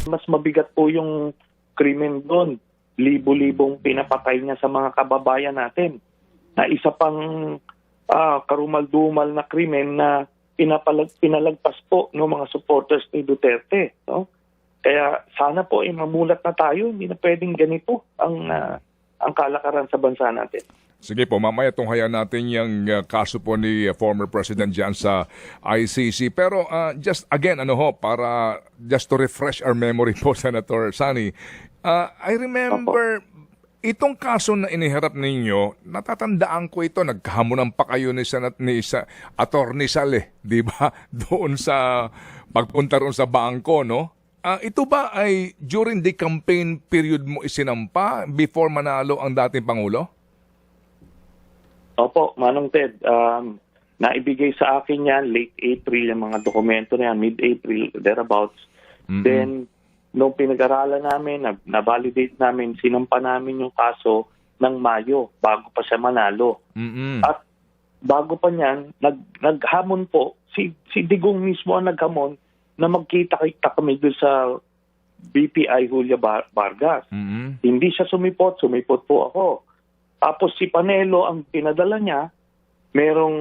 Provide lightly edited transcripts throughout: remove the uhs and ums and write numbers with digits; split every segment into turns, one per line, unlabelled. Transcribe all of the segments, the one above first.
Mas mabigat po yung krimen doon. Libo-libong pinapatay niya sa mga kababayan natin. Na isa pang karumal-dumal na krimen na pinalagpas po ng mga supporters ni Duterte. No? Kaya sana po mamulat na tayo. Hindi na pwedeng ganito ang kalakaran sa bansa natin.
Sige po, mamaya tunghayan natin yung kaso po ni former President dyan sa ICC. Pero just again, para just to refresh our memory po, Senator Sani, I remember itong kaso na iniharap ninyo, natatandaan ko ito, nagkahamunan pa kayo ni Attorney Sale, di ba? Doon sa pagpunta roon sa bangko, no? Ito ba ay during the campaign period mo isinampa before manalo ang dating Pangulo?
Opo, Manong Ted. Naibigay sa akin yan late April, yung mga dokumento na yan, mid-April, thereabouts. Mm-hmm. Then, nung pinag-aralan namin, na-validate namin, sinampa namin yung kaso ng Mayo bago pa siya manalo.
Mm-hmm.
At bago pa niyan, naghamon po, si Digong mismo ang naghamon na magkita-kita kami doon sa BPI Julia Vargas.
Mm-hmm.
Hindi siya sumipot po ako. Tapos si Panelo, ang pinadala niya, merong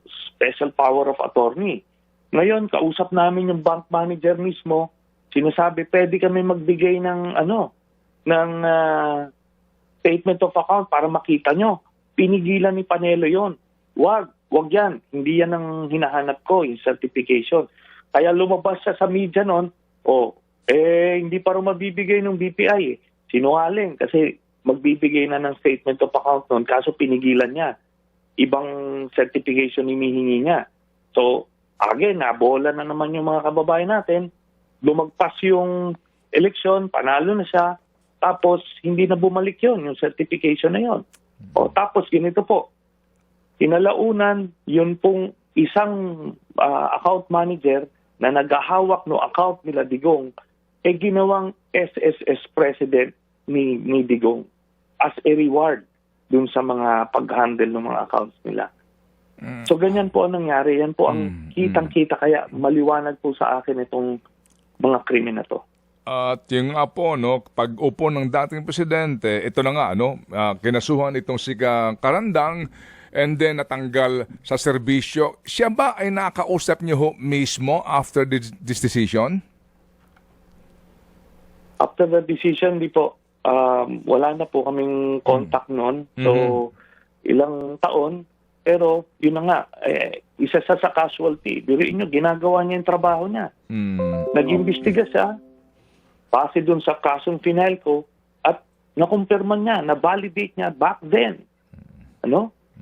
special power of attorney. Ngayon, kausap namin yung bank manager mismo, sinasabi, pwede kami magbigay ng statement of account para makita nyo. Pinigilan ni Panelo yon. Wag yan. Hindi yan ang hinahanap ko, yung certification. Kaya lumabas siya sa media noon, hindi pa rin mabibigay ng BPI. Sinungaling kasi magbibigay na ng statement of account noon, kaso pinigilan niya. Ibang certification hinihingi niya. So, again, nabola na naman yung mga kababayan natin. Lumagpas yung eleksyon, panalo na siya, tapos hindi na bumalik yon yung certification na yon. Tapos ganito po, kinalaunan, yun pong isang account manager na naghahawak no account nila Digong, ginawang SSS president ni Digong as a reward dun sa mga pag-handle ng mga accounts nila. So ganyan po ang nangyari. Yan po ang kitang-kita. Kaya maliwanag po sa akin itong mga krimen na to.
At yung nga po, pag-upo ng dating presidente, ito na nga, kinasuhan itong si Karandang and then natanggal sa serbisyo. Siya ba ay nakausap niyo mismo after this decision?
After the decision, di po. Wala na po kaming contact noon. So, ilang taon. Pero, yun na nga, isa sa casualty. Biruin nyo, ginagawa niya yung trabaho niya. Nag-imbestiga siya, base dun sa kasong Finalco, at nakumpirma niya, na-validate niya back then.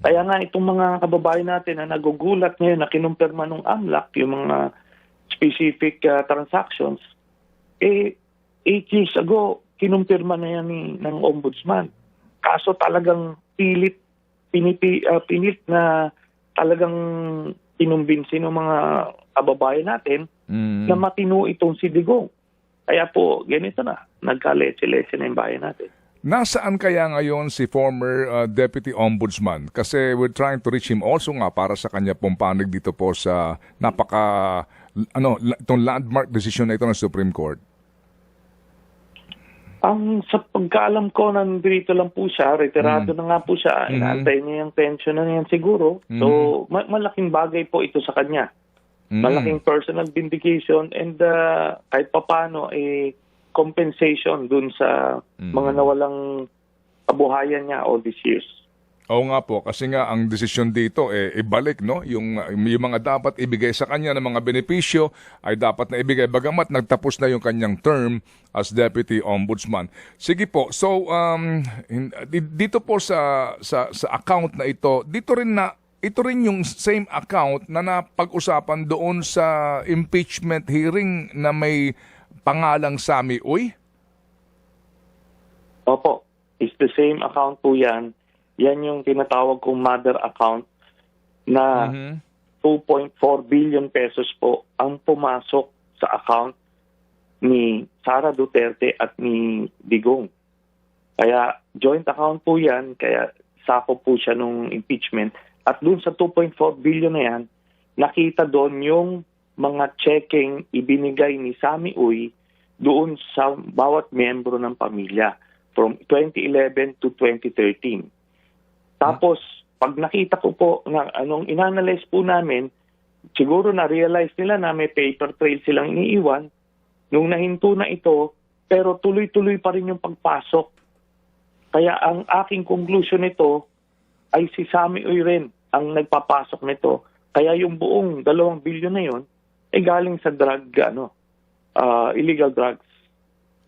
Kaya nga itong mga kababayan natin na nagugulat ngayon na kinumpirma ng AMLAC, yung mga specific transactions, 8 years ago, kinumpirma na yan ng ombudsman. Kaso talagang pilit na talagang kinumbinsin ng mga kababayan natin na matino itong si Digong. Kaya po, ganito na. Nagka-letse-letse na yung bayan natin.
Nasaan kaya ngayon si former Deputy Ombudsman? Kasi we're trying to reach him also nga para sa kanya pong panig dito po sa itong landmark decision na ito ng Supreme Court.
Sa pagkaalam ko, nandito lang po siya, retirado na nga po siya, inaantay niya yung pension na yan siguro. So, malaking bagay po ito sa kanya. Malaking personal vindication and kahit papano, compensation dun sa mga nawalang kabuhayan niya all these years.
Oo nga po, kasi nga ang desisyon dito ibalik yung mga dapat ibigay sa kanya ng mga benepisyo ay dapat na ibigay bagamat nagtapos na yung kanyang term as Deputy Ombudsman. Sige po, so dito po sa account na ito, ito rin yung same account na napag-usapan doon sa impeachment hearing na may pangalang Sammy Uy?
Opo, it's the same account po yan. Yan yung tinatawag kong mother account na 2.4 billion pesos po ang pumasok sa account ni Sara Duterte at ni Digong. Kaya joint account po yan, kaya sakop po siya nung impeachment. At dun sa 2.4 billion na yan, nakita doon yung mga checking ibinigay ni Sammy Uy doon sa bawat miyembro ng pamilya from 2011 to 2013. Tapos, pag nakita ko po na anong inanalyze po namin, siguro na-realize nila na may paper trail silang iniiwan. Nung nahinto na ito, pero tuloy-tuloy pa rin yung pagpasok. Kaya ang aking conclusion nito ay si Sammy Uy rin ang nagpapasok nito. Kaya yung buong 2 billion na yun ay galing sa illegal drugs.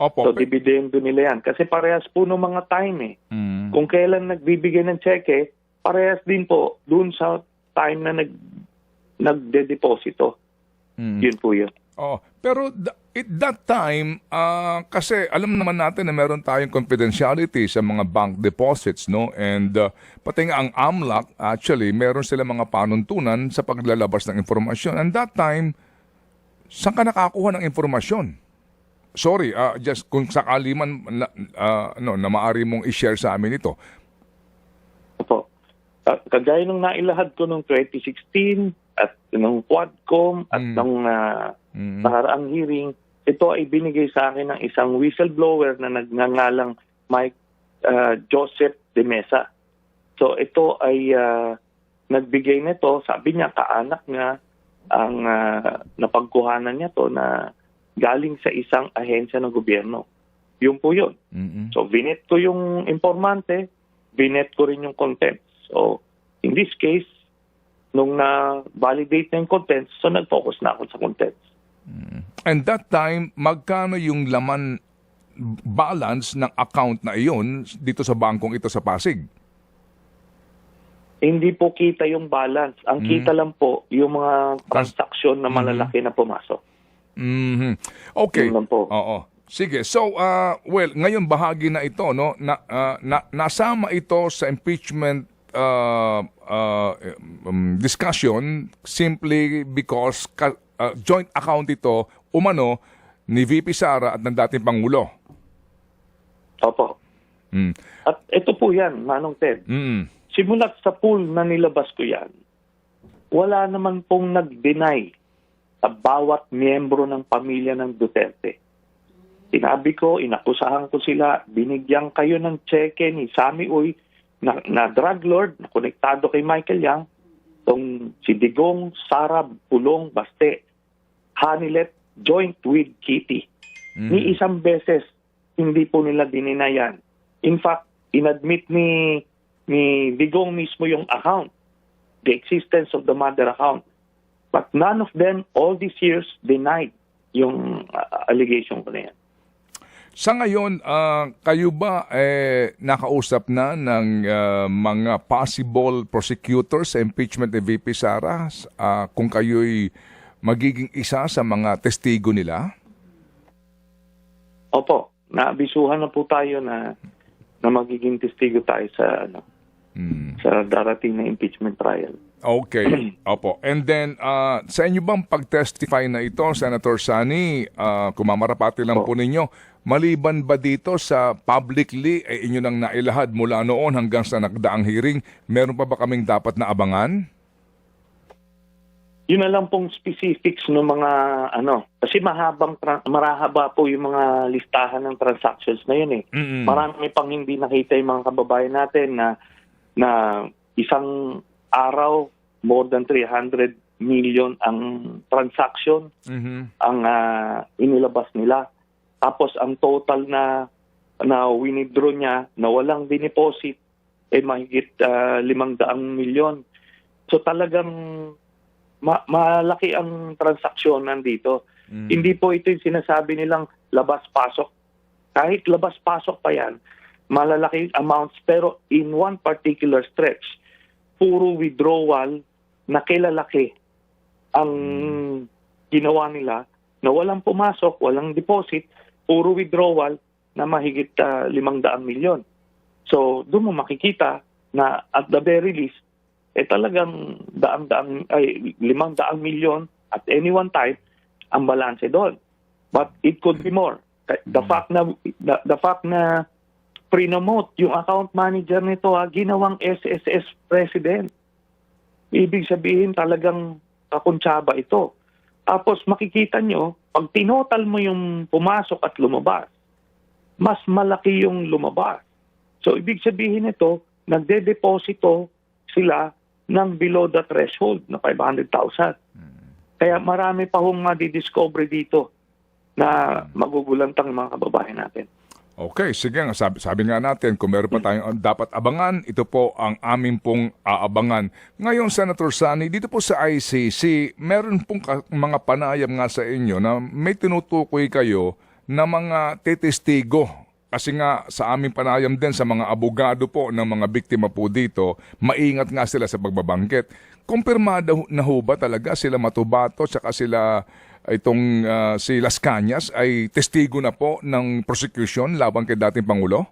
Opo.
So, dividendo nila yan. Kasi parehas po ng mga time eh. Kung kailan nagbibigay ng cheque, parehas din po dun sa time na nagde-deposito. Yun po yun.
Oh, pero at that time, kasi alam naman natin na meron tayong confidentiality sa mga bank deposits, no? And pati nga ang AMLAC, actually, meron sila mga panuntunan sa paglalabas ng informasyon. And that time, saan ka nakakuha ng informasyon? Sorry, just kung sakali man na maaari mong i-share sa amin ito.
Opo. Kagaya nung nailahad ko nung 2016 at nung Quadcom at nung nakaraang hearing, ito ay binigay sa akin ng isang whistleblower na nagngangalang Mike Joseph de Mesa. So ito ay nagbigay nito, sabi niya kaanak niya ang napagkuhanan niya to na galing sa isang ahensya ng gobyerno. Yun po yun. So binet ko yung informante, binet ko rin yung contents. So in this case, nung na-validate na yung contents, so nag-focus na ako sa contents.
And that time, magkano yung laman balance ng account na iyon dito sa bangkong ito sa Pasig?
Hindi po kita yung balance. Ang kita lang po yung mga transaksyon na malalaki na pumasok.
Okay.
Yun lang po.
Oo. Sige. So, ngayon bahagi na ito, no? Nasama ito sa impeachment discussion simply because joint account ito umano ni VP Sara at ng dating Pangulo.
Opo. At ito po yan, Manong Ted. Simulat sa pool na nilabas ko yan, wala naman pong nag-deny sa bawat miyembro ng pamilya ng Duterte. Sinabi ko, inakusahan ko sila, binigyan kayo ng cheque ni Sammy Uy na drug lord, na konektado kay Michael Yang, tong si Digong, Sara, Pulong, Baste, Hanilet, joint with Kitty. Ni isang beses, hindi po nila dininayan. In fact, inadmit ni Digong mismo yung account, the existence of the mother account. But none of them, all these years, denied yung allegation ko na yan.
Sa ngayon, kayo ba nakausap na ng mga possible prosecutors sa impeachment ni VP Sara kung kayo'y magiging isa sa mga testigo nila?
Opo, naabisuhan na po tayo na magiging testigo tayo sa sa darating na impeachment trial.
Okay. Opo. And then, sa inyo bang pag-testify na ito, Senator Sani, kung mamarapati lang po ninyo, maliban ba dito sa publicly, inyo nang nailahad mula noon hanggang sa nakdaang hearing, meron pa ba kaming dapat na abangan?
Yun na lang pong specifics ng mga kasi marahaba po yung mga listahan ng transactions na yun eh. Marami pang hindi nakita yung mga kababayan natin na isang araw more than 300 million ang transaction ang inilabas nila. Tapos ang total na winidraw niya na walang dineposit ay mahigit 500 milyon. So talagang malaki ang transaksyon nandito. Hindi po ito yung sinasabi nilang labas-pasok. Kahit labas-pasok pa yan, malalaki amounts, pero in one particular stretch, puro withdrawal na kilalaki ang ginawa nila na walang pumasok, walang deposit, puro withdrawal na mahigit 500 milyon. So, doon mo makikita na at the very least, talagang 500 milyon at any one time ang balanse doon. But it could be more. The fact na pre-nomote yung account manager nito ginawang SSS president. Ibig sabihin talagang kakuntsaba ito. Tapos makikita nyo, pag tinotal mo yung pumasok at lumabas, mas malaki yung lumabas. So ibig sabihin nito, nagde-deposito sila ng below the threshold na 500,000. Kaya marami pa hong madidiscover dito na magugulantang mga kababayan natin.
Okay, sige nga. Sabi nga natin, kung meron pa tayong dapat abangan, ito po ang aming pong aabangan. Ngayon, Senator Sani, dito po sa ICC, meron pong mga panayam nga sa inyo na may tinutukoy kayo na mga tetestigo. Kasi nga sa aming panayam din sa mga abogado po ng mga biktima po dito, maingat nga sila sa pagbabangkit. Kumpirmado na ho ba talaga sila Matubato at sila itong si Las Cañas ay testigo na po ng prosecution laban kay dating Pangulo?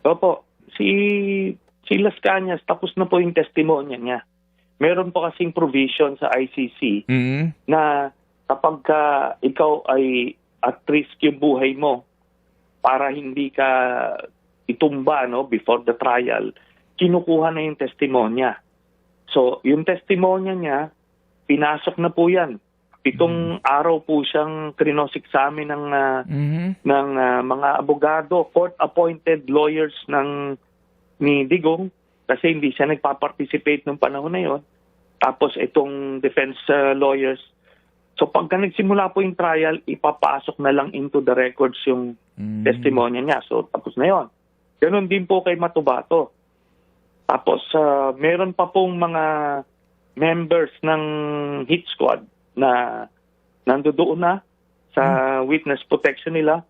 Opo, si Las Cañas tapos na po yung testimonya niya. Meron po kasing provision sa ICC na kapag ikaw ay at risk yung buhay mo para hindi ka itumba before the trial, kinukuha na yung testimonya. So, yung testimonya niya, pinasok na po yan. 7 araw po siyang krinosik sa amin ng mga abogado, court-appointed lawyers ni Digong kasi hindi siya nagpa-participate nung panahon na yon. Tapos itong defense lawyers. So pagka nagsimula po yung trial, ipapasok na lang into the records yung testimonya niya. So tapos na yon. Ganon din po kay Matubato. Tapos meron pa pong mga members ng hit squad na nandoon na sa witness protection nila.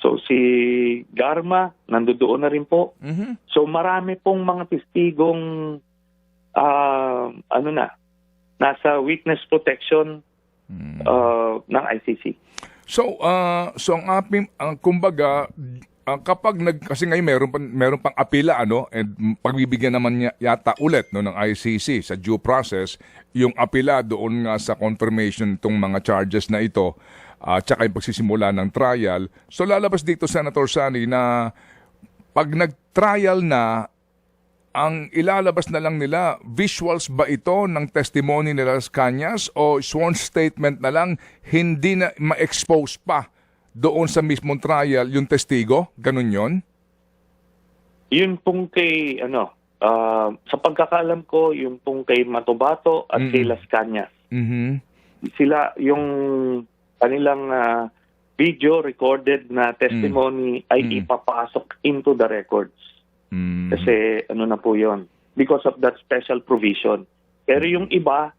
So si Garma, nandoon na rin po. So marami pong mga testigong nasa witness protection ng ICC.
So kumbaga kapag kasi ngayon meron pang apela and pagbibigyan naman niya yata ulit ng ICC sa due process yung apela doon nga sa confirmation tong mga charges na ito tsaka yung pagsisimula ng trial. So lalabas dito, Senator Sani, na pag nag-trial na, ang ilalabas na lang nila, visuals ba ito ng testimony nila Las Cañas o sworn statement na lang, hindi na ma-expose pa doon sa mismong trial yung testigo? Ganun yon?
Yun pong kay, sa pagkakalam ko, yung pong kay Matubato at kay Las Cañas. Sila, yung kanilang video recorded na testimony ay ipapasok into the records. Kasi na po yon because of that special provision. Pero yung iba,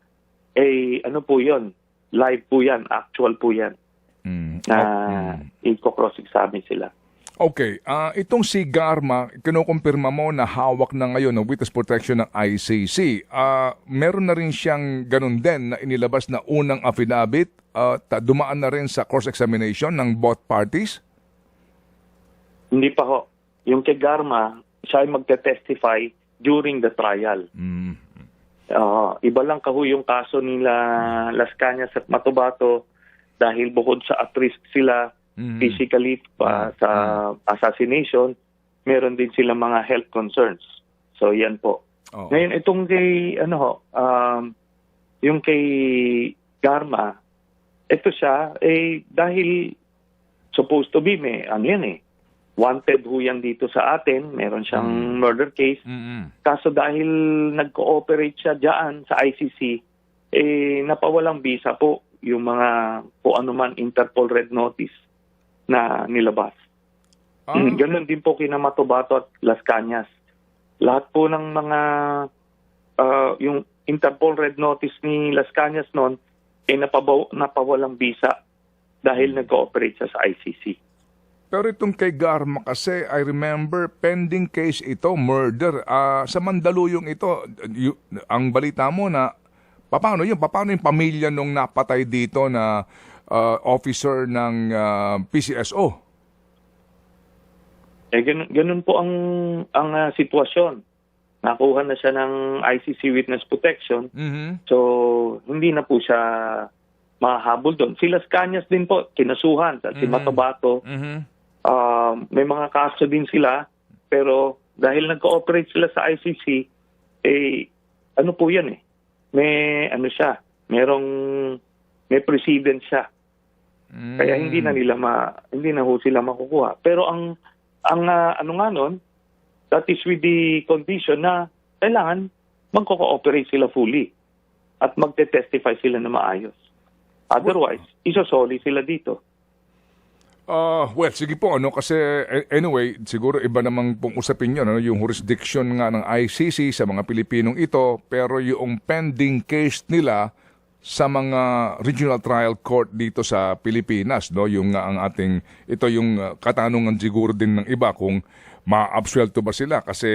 po yon live po yan, actual po yan. Na i-cross-examine sila.
Okay. Itong si Garma, kinukumpirma mo na hawak na ngayon ng witness protection ng ICC. Meron na rin siyang ganun din na inilabas na unang affidavit. Dumaan na rin sa cross-examination ng both parties? Hindi
pa ho. Yung kay Garma, siya ay magte-testify during the trial. Iba lang yung kaso nila Las Cañas at Matubato dahil bukod sa at-risk sila physically sa assassination, meron din silang mga health concerns. So yan po. Ngayon itong kay yung kay Garma, ito siya dahil supposed to be wanted ho yan dito sa atin, meron siyang murder case. Kaso dahil nag-cooperate siya diyan sa ICC, napawalang visa po yung mga anuman Interpol Red Notice na nilabas. Ganun din po kina Matubato at Las Cañas. Lahat po ng mga yung Interpol Red Notice ni Las Cañas noon napawalang visa dahil nag-cooperate siya sa ICC.
Pero itong kay Garma kasi, I remember, pending case ito, murder. Sa Mandaluyong ito, ang balita mo na, paano yung pamilya nung napatay dito na officer ng PCSO?
Ganun po ang sitwasyon. Nakuha na siya ng ICC Witness Protection. So, hindi na po siya mahahabol doon. Si Las Cañas din po, kinasuhan. Si Matubato, may mga kaso din sila. Pero dahil nag-cooperate sila sa ICC, po yan may may precedent siya. Kaya hindi na ho sila makukuha. Pero ang ano nga nun, that is with the condition na kailangan magko-cooperate sila fully at magte-testify sila na maayos. Otherwise, isosoli sila dito.
Well, sige po, kasi anyway, siguro iba namang pong usapin yun, yung jurisdiction nga ng ICC sa mga Pilipinong ito, pero yung pending case nila sa mga regional trial court dito sa Pilipinas, yung ang ating, ito yung katanungan siguro din ng iba kung ma-absuelto ba sila kasi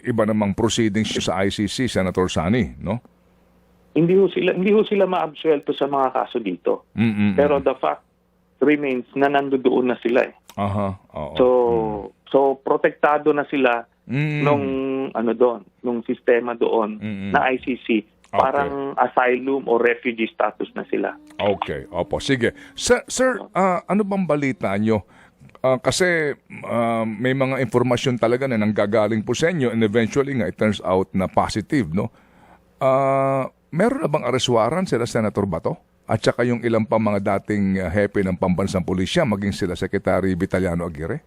iba namang proceedings sa ICC, Senator Sani, no?
Hindi ho sila ma-absuelto sa mga kaso dito. Pero the fact remains na nandoon na sila eh. So protektado na sila nung sistema doon na ICC. Parang asylum o refugee status na sila.
Okay, opo. Sige. Sir, ano bang balita nyo? Kasi may mga informasyon talaga na nanggagaling po sa inyo and eventually nga it turns out na positive, no? Meron na bang arrest warrant sila Senator Bato? At saka yung ilang pa mga dating hepe ng pambansang pulisya, maging sila Secretary Vitaliano Aguirre?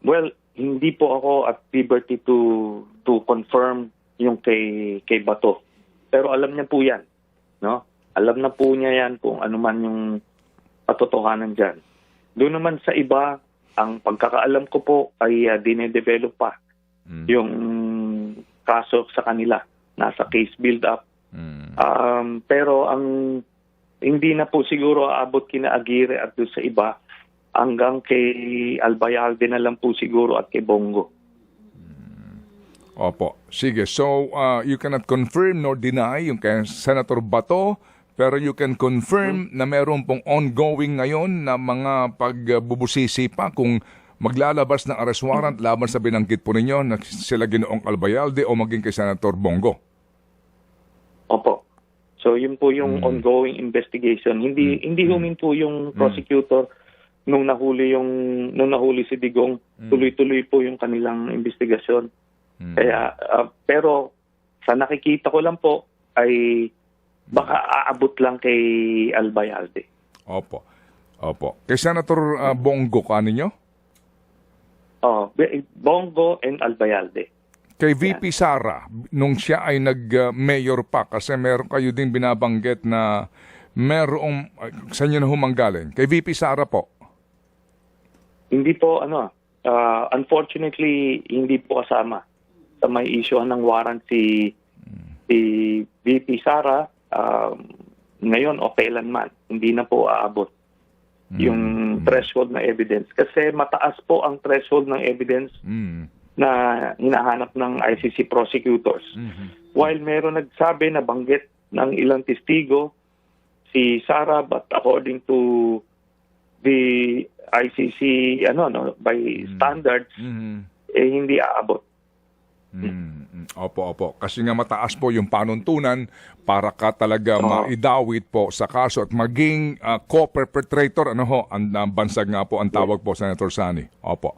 Well, hindi po ako at liberty to confirm yung kay Bato. Pero alam niya po yan, no? Alam na po niya yan kung ano man yung katotohanan dyan. Doon naman sa iba, ang pagkakaalam ko po ay dinedevelop pa yung kaso sa kanila. Nasa case build-up. Pero ang hindi na po siguro aabot kina Aguirre at doon sa iba hanggang kay Albayalde na lang po siguro at kay Bongo.
Opo. Sige. So, you cannot confirm nor deny yung kay Senator Bato, pero you can confirm na meron pong ongoing ngayon na mga pagbubusisi pa kung maglalabas ng arrest warrant laban sa binanggit po ninyo na sila Ginoong Albayalde o maging kay Senator Bongo.
Opo. So, yun po yung ongoing investigation. Hindi huminto yung prosecutor nung nahuli si Digong. Tuloy-tuloy po yung kanilang investigasyon. Kaya, pero sa nakikita ko lang po ay baka aabot lang kay Albayalde.
Opo. Kay Senator Bongo kaninyo?
Bongo and Albayalde.
Kay VP Sara, nung siya ay nag-mayor pa, kasi meron kayo din binabanggit na merong, saan nyo na humanggaling? Kay VP Sara po?
Hindi po, unfortunately, hindi po kasama sa may issue ng warrant si VP Sara. Ngayon, o kailanman, hindi na po aabot yung threshold na evidence. Kasi mataas po ang threshold ng evidence na hinahanap ng ICC prosecutors. While meron nagsabi na banggit ng ilang testigo si Sara, but according to the ICC by standards, hindi aabot.
Opo. Kasi nga mataas po yung panuntunan para ka talaga maidawit po sa kaso at maging co-perpetrator, ang bansag nga po ang tawag po, Senator Sani. Opo.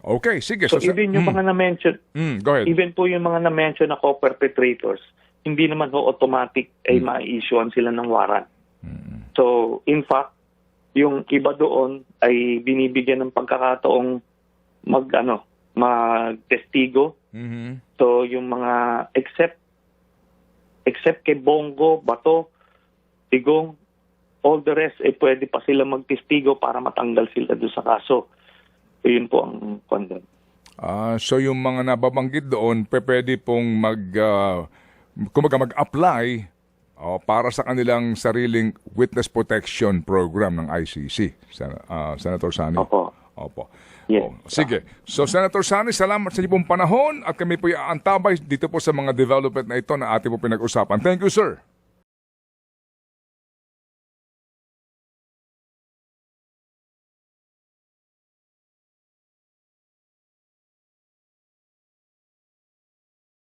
Okay, sige.
So even yung mga na-mention,
go ahead.
Even po yung mga na-mention na co-perpetrators, hindi naman automatic ay ma-issuean sila ng warrant. So, in fact, yung iba doon ay binibigyan ng pagkakataong mag-testigo. So, yung mga except kay Bongo, Bato, Digong, all the rest, pwede pa sila mag-testigo para matanggal sila doon sa kaso. So, yun po ang condemn.
So, yung mga nababanggit doon, pwede pong mag-apply para sa kanilang sariling witness protection program ng ICC, Senator Sani.
Opo. Yes.
Sige. So, Senator Sani, salamat sa inyong panahon at kami po aantabay dito po sa mga development na ito na ating po pinag-usapan. Thank you, sir.